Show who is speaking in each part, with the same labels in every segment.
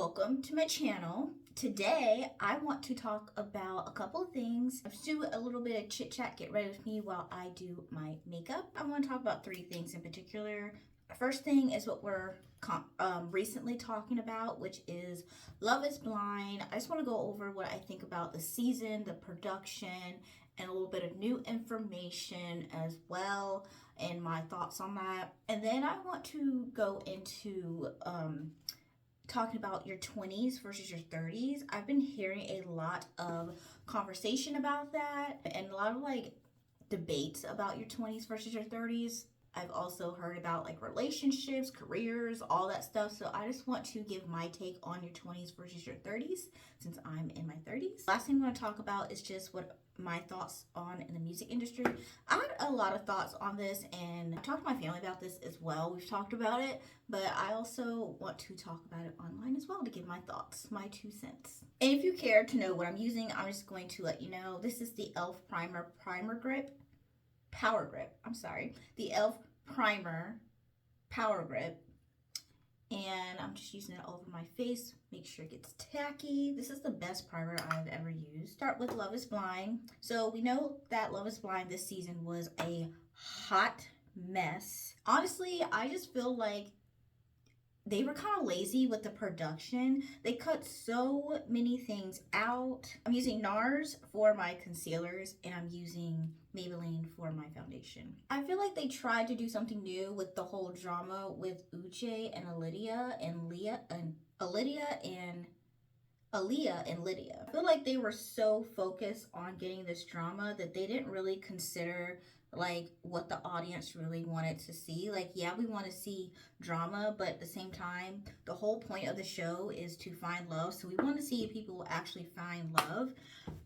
Speaker 1: Welcome to my channel. Today I want to talk about a couple of things. Let's do a little bit of chit chat, get ready with me while I do my makeup. I want to talk about three things in particular. First thing is what we're recently talking about, which is Love is Blind. I just want to go over what I think about the season, the production, and a little bit of new information as well, and my thoughts on that. And then I want to go into talking about your 20s versus your 30s. I've been hearing a lot of conversation about that and a lot of debates about your 20s versus your 30s. I've also heard about relationships, careers, all that stuff. So I just want to give my take on your 20s versus your 30s since I'm in my 30s. Last thing I want to talk about is just what my thoughts on in the music industry. I had a lot of thoughts on this and I talked to my family about this as well. We've talked about it, but I also want to talk about it online as well to give my thoughts, my 2 cents. And if you care to know what I'm using, I'm just going to let you know. This is the e.l.f. Power Grip. The e.l.f. Primer Power Grip. And I'm just using it all over my face. Make sure it gets tacky. This is the best primer I've ever used. Start with Love is Blind. So we know that Love is Blind this season was a hot mess. Honestly, I just feel like they were kind of lazy with the production. They cut so many things out. I'm using NARS for my concealers and I'm using Maybelline for my foundation. I feel like they tried to do something new with the whole drama with Uche and Aaliyah and Lydia. I feel like they were so focused on getting this drama that they didn't really consider what the audience really wanted to see. Yeah, we want to see drama, but at the same time, the whole point of the show is to find love. So we want to see if people actually find love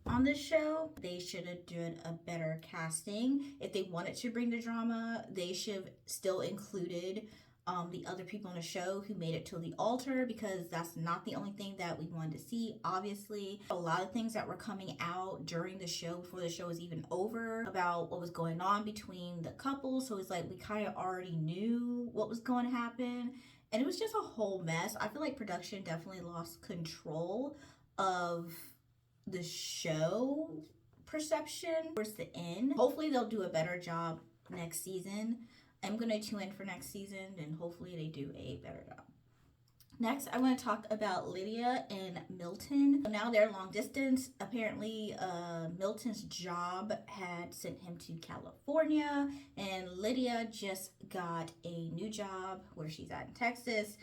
Speaker 1: on this show. They should have done a better casting. If they wanted to bring the drama, they should have still included the other people on the show who made it to the altar, because that's not the only thing that we wanted to see. Obviously, a lot of things that were coming out during the show before the show was even over about what was going on between the couple. So it's like we kind of already knew what was going to happen, and it was just a whole mess. I feel like production definitely lost control of the show perception towards the end. Hopefully they'll do a better job next season. I'm going to tune in for next season and hopefully they do a better job. Next, I want to talk about Lydia and Milton. So now they're long distance. Apparently, Milton's job had sent him to California, and Lydia just got a new job where she's at in Texas.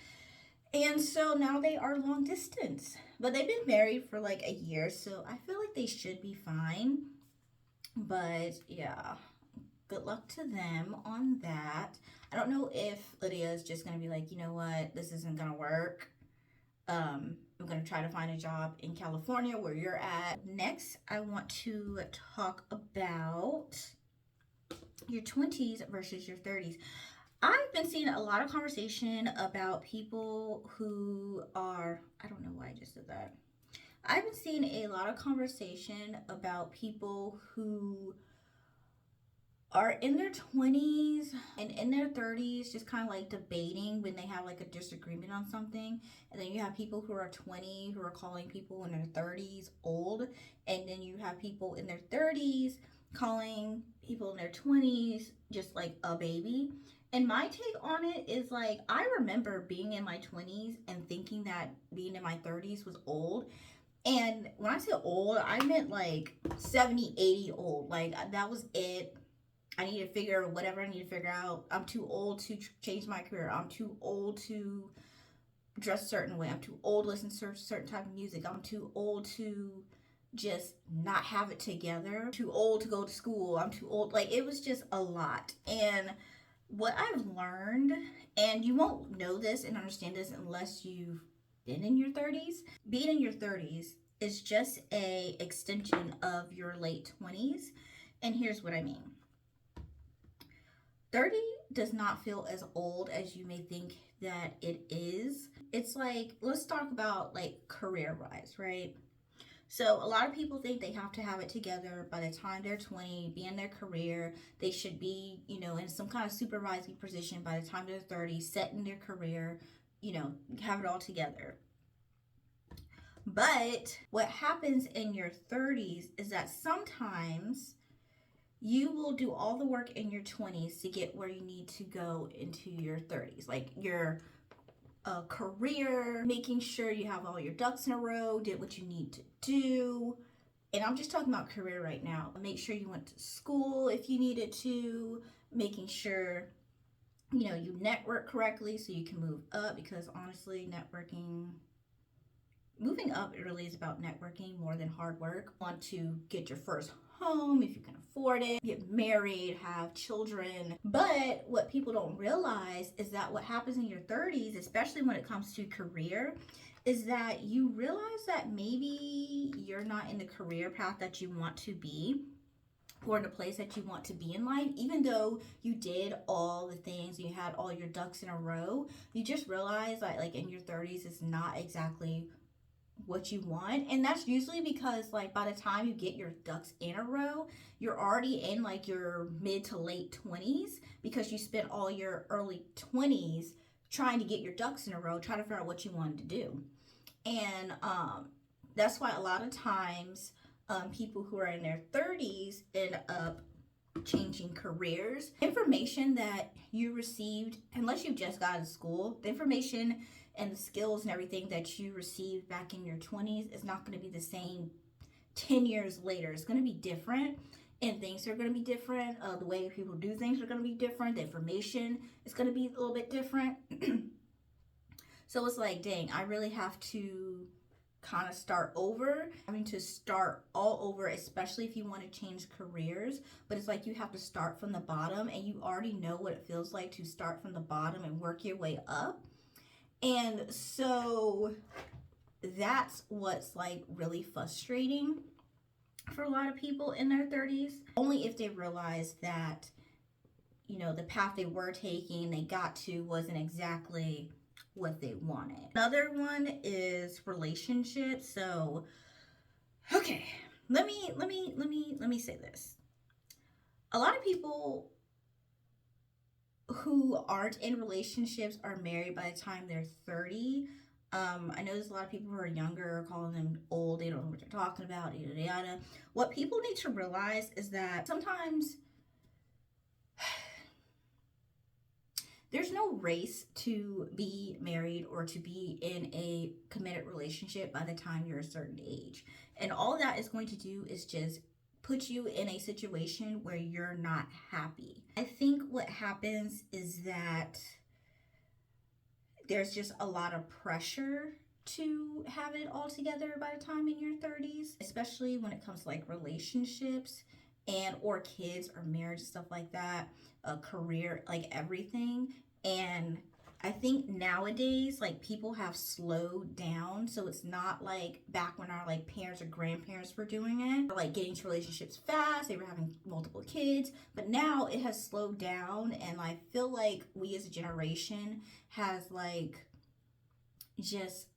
Speaker 1: And so now they are long distance. But they've been married for a year, so I feel like they should be fine. But yeah, good luck to them on that. I don't know if Lydia is just going to be like, you know what, this isn't going to work. I'm going to try to find a job in California where you're at. Next, I want to talk about your 20s versus your 30s. I've been seeing a lot of conversation about people who are, I don't know why I just did that. I've been seeing a lot of conversation about people who are in their 20s and in their 30s just kind of debating when they have a disagreement on something. And then you have people who are 20 who are calling people in their 30s old, and then you have people in their 30s calling people in their 20s just a baby. And my take on it is I remember being in my 20s and thinking that being in my 30s was old. And when I say old, I meant 70, 80 old. That was it. I need to figure whatever I need to figure out. I'm too old to change my career. I'm too old to dress a certain way. I'm too old to listen to certain type of music. I'm too old to just not have it together. Too old to go to school. I'm too old. It was just a lot. And what I've learned, and you won't know this and understand this unless you've been in your 30s. Being in your 30s is just a extension of your late 20s. And here's what I mean. 30 does not feel as old as you may think that it is. It's let's talk about career-wise, right? So a lot of people think they have to have it together by the time they're 20, be in their career. They should be, in some kind of supervisory position by the time they're 30, set in their career, have it all together. But what happens in your 30s is that sometimes you will do all the work in your 20s to get where you need to go into your 30s. Like your career, making sure you have all your ducks in a row, did what you need to do. And I'm just talking about career right now. Make sure you went to school if you needed to, making sure you network correctly so you can move up, because honestly, moving up, it really is about networking more than hard work. Want to get your first home if you can afford it, get married, have children. But what people don't realize is that what happens in your 30s, especially when it comes to career, is that you realize that maybe you're not in the career path that you want to be, or in the place that you want to be in life. Even though you did all the things, you had all your ducks in a row, you just realize that like in your 30s it's not exactly what you want. And that's usually because like by the time you get your ducks in a row, you're already in like your mid to late 20s, because you spent all your early 20s trying to get your ducks in a row, trying to figure out what you wanted to do. And that's why a lot of times people who are in their 30s end up changing careers. Information that you received, unless you just got out of school, the information and the skills and everything that you received back in your 20s is not going to be the same 10 years later. It's going to be different, and things are going to be different. The way people do things are going to be different. The information is going to be a little bit different. So it's like, dang, I really have to kind of start over, having to start all over, especially if you want to change careers. But it's like you have to start from the bottom, and you already know what it feels like to start from the bottom and work your way up. And so that's what's like really frustrating for a lot of people in their 30s, only if they realize that the path they were taking, they got to, wasn't exactly what they wanted. Another one is relationships. So okay, let me say this. A lot of people who aren't in relationships are married by the time they're 30. I know there's a lot of people who are younger calling them old. They don't know what they're talking about, yada yada. What people need to realize is that sometimes there's no race to be married or to be in a committed relationship by the time you're a certain age. And all that is going to do is just put you in a situation where you're not happy. I think what happens is that there's just a lot of pressure to have it all together by the time in your 30s, especially when it comes to like relationships and or kids or marriage, stuff like that, a career, like everything. And I think nowadays, like, people have slowed down, so it's not like back when our like parents or grandparents were doing it, like getting to relationships fast, they were having multiple kids. But now it has slowed down, and I feel like we as a generation has like just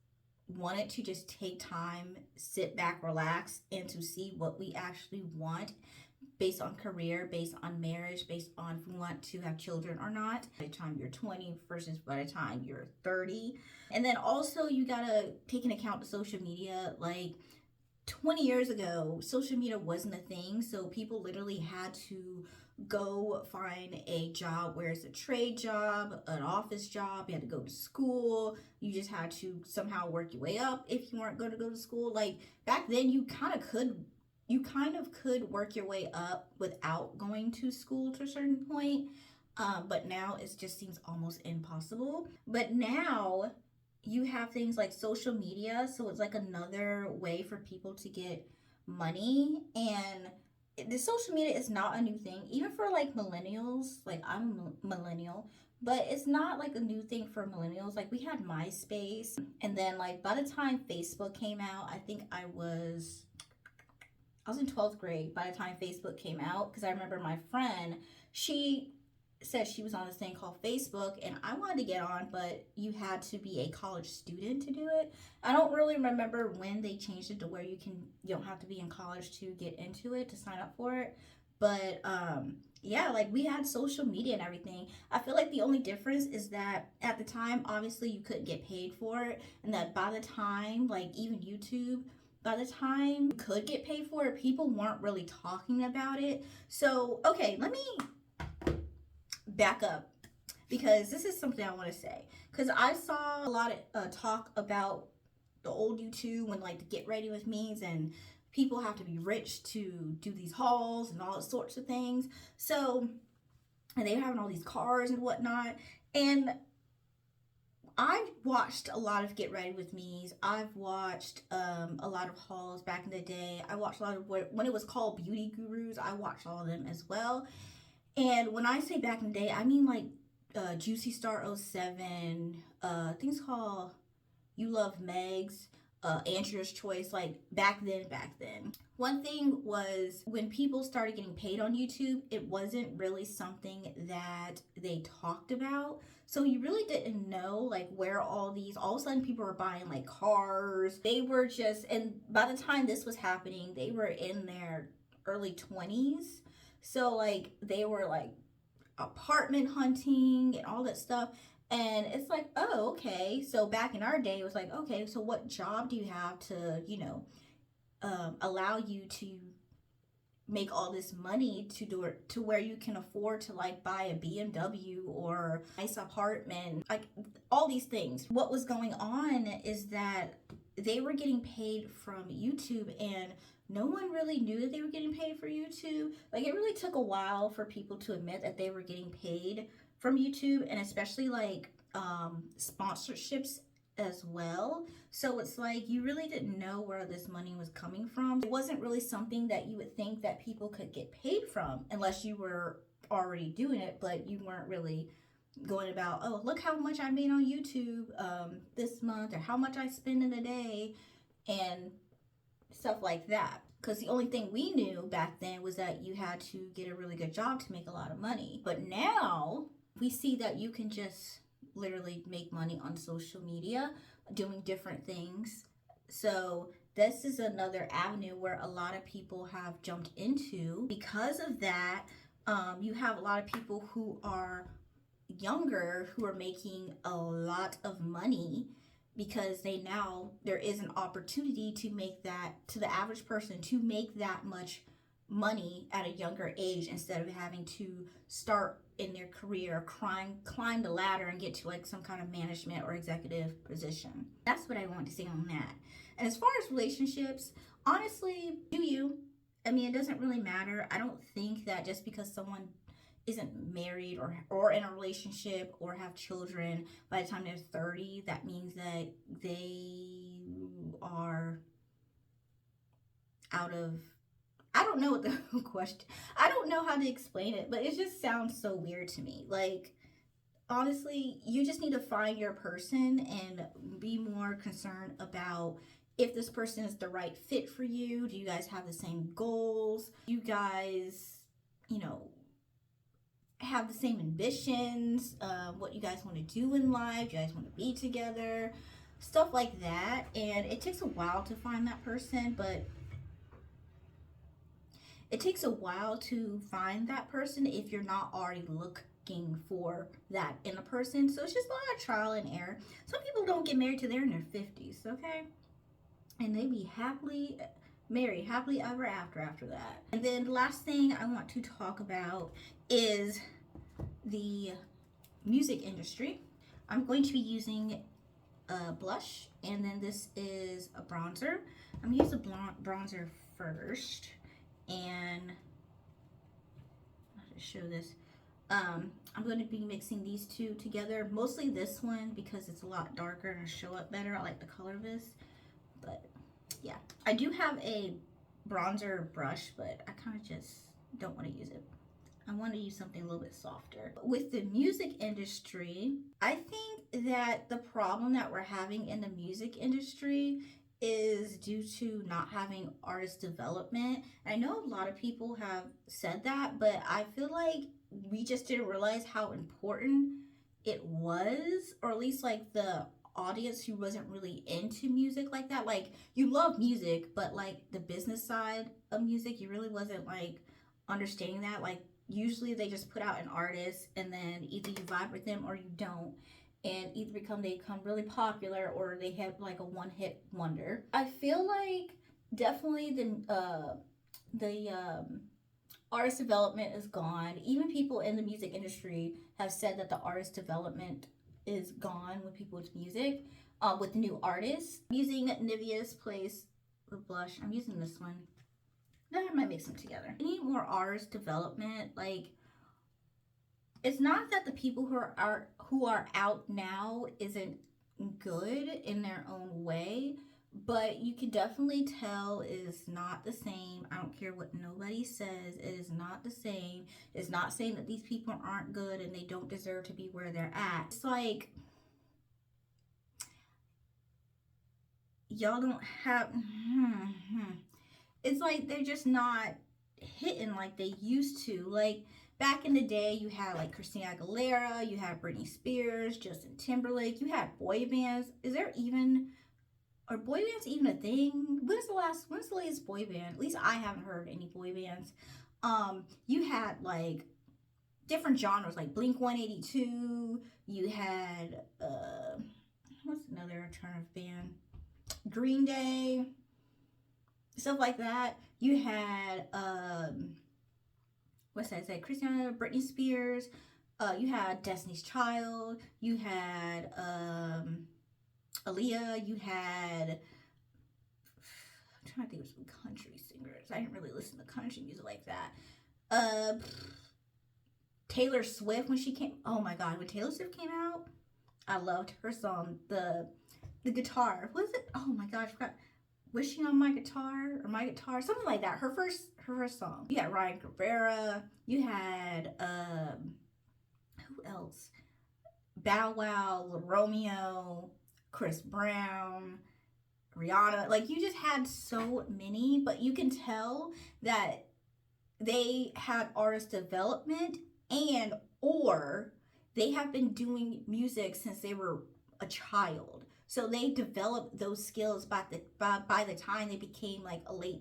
Speaker 1: wanted to just take time, sit back, relax, and to see what we actually want, based on career, based on marriage, based on if we want to have children or not, by the time you're 20 versus by the time you're 30. And then also you gotta take into account the social media. Like 20 years ago, social media wasn't a thing, so people literally had to go find a job where it's a trade job, an office job. You had to go to school. You just had to somehow work your way up if you weren't going to go to school. Like back then, you kind of could work your way up without going to school to a certain point. But now it just seems almost impossible. But now you have things like social media, so it's like another way for people to get money. And the social media is not a new thing, even for like millennials. Like I'm a millennial, but it's not like a new thing for millennials. Like we had MySpace, and then like by the time Facebook came out, I think I was in 12th grade by the time Facebook came out, because I remember my friend, she said she was on this thing called Facebook, and I wanted to get on, but you had to be a college student to do it. I don't really remember when they changed it to where you don't have to be in college to get into it, to sign up for it. But Yeah, like we had social media and everything. I feel like the only difference is that at the time, obviously, you couldn't get paid for it, and that by the time, like even YouTube, by the time you could get paid for it, people weren't really talking about it. So, okay, let me back up because this is something I want to say. Because I saw a lot of talk about the old YouTube when like the get ready with me's and people have to be rich to do these hauls and all sorts of things. So, and they were having all these cars and whatnot. And I've watched a lot of Get Ready with Me's. I've watched a lot of hauls back in the day. I watched a lot of when it was called Beauty Gurus. I watched all of them as well. And when I say back in the day, I mean like Juicy Star '07, things called You Love Megs, Andrea's Choice, like back then. One thing was when people started getting paid on YouTube, it wasn't really something that they talked about. So you really didn't know like where all of a sudden people were buying like cars. They were just, and by the time this was happening, they were in their early 20s. So like they were like apartment hunting and all that stuff. And it's like, oh, okay. So back in our day, it was like, okay, so what job do you have to, allow you to make all this money to do it to where you can afford to like buy a BMW or a nice apartment, like all these things. What was going on is that they were getting paid from YouTube and no one really knew that they were getting paid for YouTube. Like it really took a while for people to admit that they were getting paid from YouTube, and especially like sponsorships as well. So it's like you really didn't know where this money was coming from. It wasn't really something that you would think that people could get paid from unless you were already doing it, but you weren't really going about, oh, look how much I made on YouTube this month, or how much I spend in a day, and stuff like that. Because the only thing we knew back then was that you had to get a really good job to make a lot of money. But now we see that you can just literally make money on social media doing different things. So this is another avenue where a lot of people have jumped into. Because of that, you have a lot of people who are younger who are making a lot of money because there is an opportunity to make that, to the average person, to make that much money at a younger age instead of having to start in their career, climb the ladder and get to like some kind of management or executive position. That's what I want to say on that. And as far as relationships, honestly, do you? I mean, it doesn't really matter. I don't think that just because someone isn't married or in a relationship or have children by the time they're 30, that means that they are out of, I don't know what the question, I don't know how to explain it, but it just sounds so weird to me. Like, honestly, you just need to find your person and be more concerned about if this person is the right fit for you. Do you guys have the same goals? You guys, you know, have the same ambitions, what you guys want to do in life, you guys want to be together, stuff like that. And it takes a while to find that person, but it takes a while to find that person if you're not already looking for that in a person. So it's just a lot of trial and error. Some people don't get married till they're in their 50s, okay? And they be happily married, happily ever after that. And then the last thing I want to talk about is the music industry. I'm going to be using a blush, and then this is a bronzer. I'm going to use the bronzer first, and I'll just show this. I'm going to be mixing these two together, mostly this one because it's a lot darker and show up better. I like the color of this, but yeah. I do have a bronzer brush, but I kind of just don't want to use it. I want to use something a little bit softer. With the music industry, I think that the problem that we're having in the music industry is due to not having artist development. And I know a lot of people have said that, but I feel like we just didn't realize how important it was, or at least like the audience who wasn't really into music like that. Like, you love music, but like the business side of music, you really wasn't like understanding that. Like, usually they just put out an artist and then either you vibe with them or you don't, and either they become really popular or they have like a one hit wonder. I feel like definitely the artist development is gone. Even people in the music industry have said that the artist development is gone with people's music, with new artists. I'm using Nivea's Place with blush. I'm using this one. Now I might mix them together. I need more artist development. Like, it's not that the people who are out now isn't good in their own way, but you can definitely tell it is not the same. I don't care what nobody says, it is not the same. It's not saying that these people aren't good and they don't deserve to be where they're at. It's like, y'all don't have it's like they're just not hitting like they used to. Like, back in the day, you had like Christina Aguilera, you had Britney Spears, Justin Timberlake, you had boy bands. Are boy bands even a thing? When's the latest boy band? At least I haven't heard any boy bands. You had like different genres like Blink 182, you had what's another alternative band? Green Day, stuff like that. You had what's that say? Christina, Britney Spears. You had Destiny's Child. You had Aaliyah. You had, I'm trying to think of some country singers. I didn't really listen to country music like that. Taylor Swift, when she came. Oh my God, when Taylor Swift came out, I loved her song. The guitar. What is it? Oh my God, I forgot. Wishing on My Guitar or My Guitar, something like that. Her first song. You had Ryan Cabrera. You had who else? Bow Wow, Lil Romeo, Chris Brown, Rihanna. Like, you just had so many, but you can tell that they had artist development, and or they have been doing music since they were a child. So they developed those skills by the time they became like a early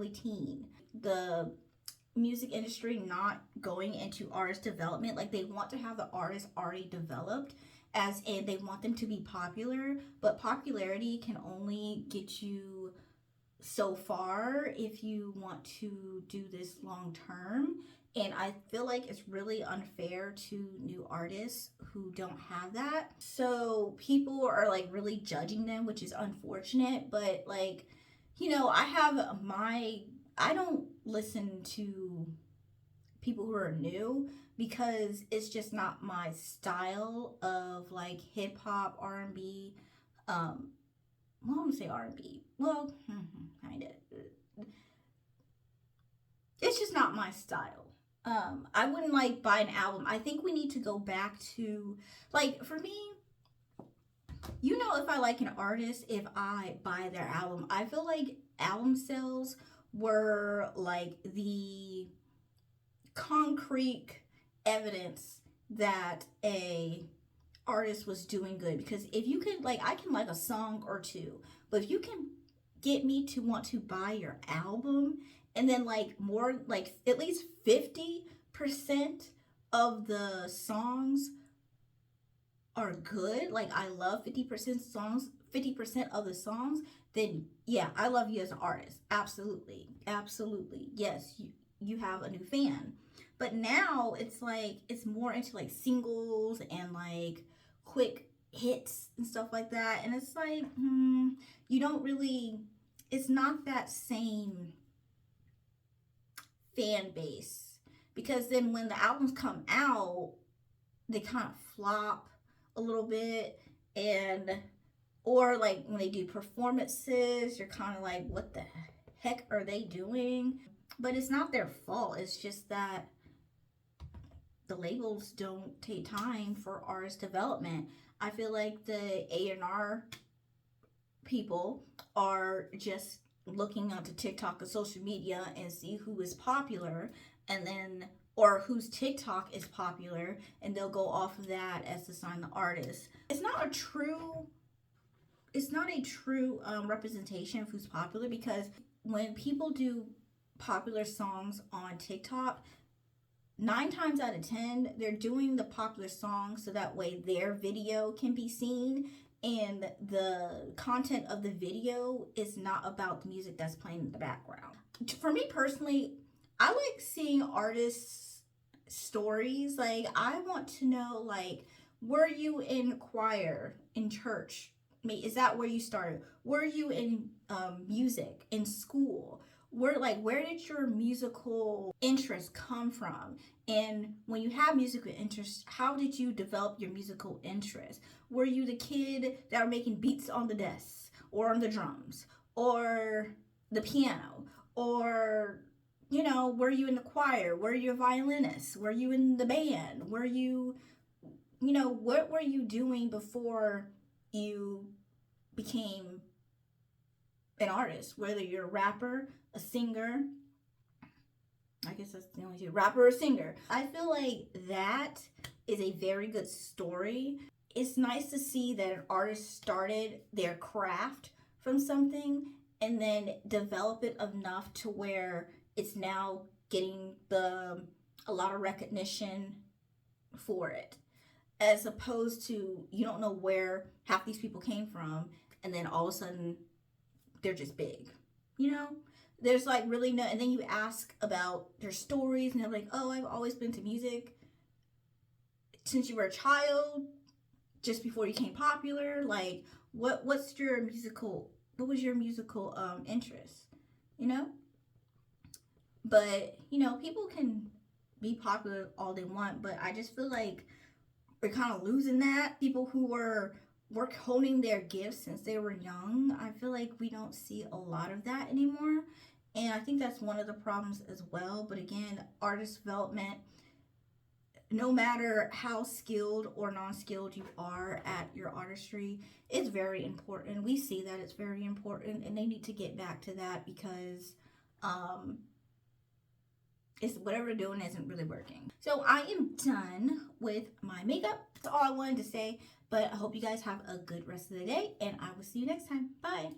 Speaker 1: teen. The music industry not going into artist development, like they want to have the artist already developed, as in they want them to be popular, but popularity can only get you so far if you want to do this long term. And I feel like it's really unfair to new artists who don't have that. So people are like really judging them, which is unfortunate. But like, I don't listen to people who are new because it's just not my style of like hip hop, R&B. Well, I'm gonna say R&B. Well, kind of. It's just not my style. I wouldn't like buy an album. I think we need to go back to, like, for me, if I like an artist, if I buy their album. I feel like album sales were like the concrete evidence that a artist was doing good. Because if you can, like, I can like a song or two, but if you can get me to want to buy your album, and then like more, like at least 50% of the songs are good, like I love 50% of the songs, then yeah, I love you as an artist. Absolutely. Yes, you have a new fan. But now it's like, it's more into like singles and like quick hits and stuff like that. And it's like, you don't really, it's not that same fan base, because then when the albums come out, they kind of flop a little bit, or like when they do performances, you're kind of like, what the heck are they doing? But it's not their fault. It's just that the labels don't take time for artist development. I feel like the A&R people are just looking onto TikTok and social media and see who is popular, and then, or whose TikTok is popular, and they'll go off of that as to sign the artist. It's not a true representation of who's popular, because when people do popular songs on TikTok, 9 times out of 10, they're doing the popular songs so that way their video can be seen, and the content of the video is not about the music that's playing in the background. For me personally, I like seeing artists' stories. Like, I want to know, like, were you in choir in church? Is that where you started? Were you in music in school? Where did your musical interest come from? And when you have musical interest, how did you develop your musical interest? Were you the kid that were making beats on the desk or on the drums or the piano? Or, were you in the choir? Were you a violinist? Were you in the band? Were you, what were you doing before you became an artist? Whether you're a rapper, a singer, I guess that's the only two, rapper or singer. I feel like that is a very good story. It's nice to see that an artist started their craft from something and then develop it enough to where it's now getting a lot of recognition for it, as opposed to you don't know where half these people came from and then all of a sudden they're just big. There's like really no, and then you ask about their stories and they're like, oh, I've always been to music since you were a child, just before you became popular. Like, what was your musical interest? But people can be popular all they want, but I just feel like we're kind of losing that. People who were honing their gifts since they were young, I feel like we don't see a lot of that anymore. And I think that's one of the problems as well. But again, artist development, no matter how skilled or non-skilled you are at your artistry, it's very important. We see that it's very important, and they need to get back to that because it's whatever they're doing isn't really working. So I am done with my makeup. That's all I wanted to say. But I hope you guys have a good rest of the day, and I will see you next time. Bye.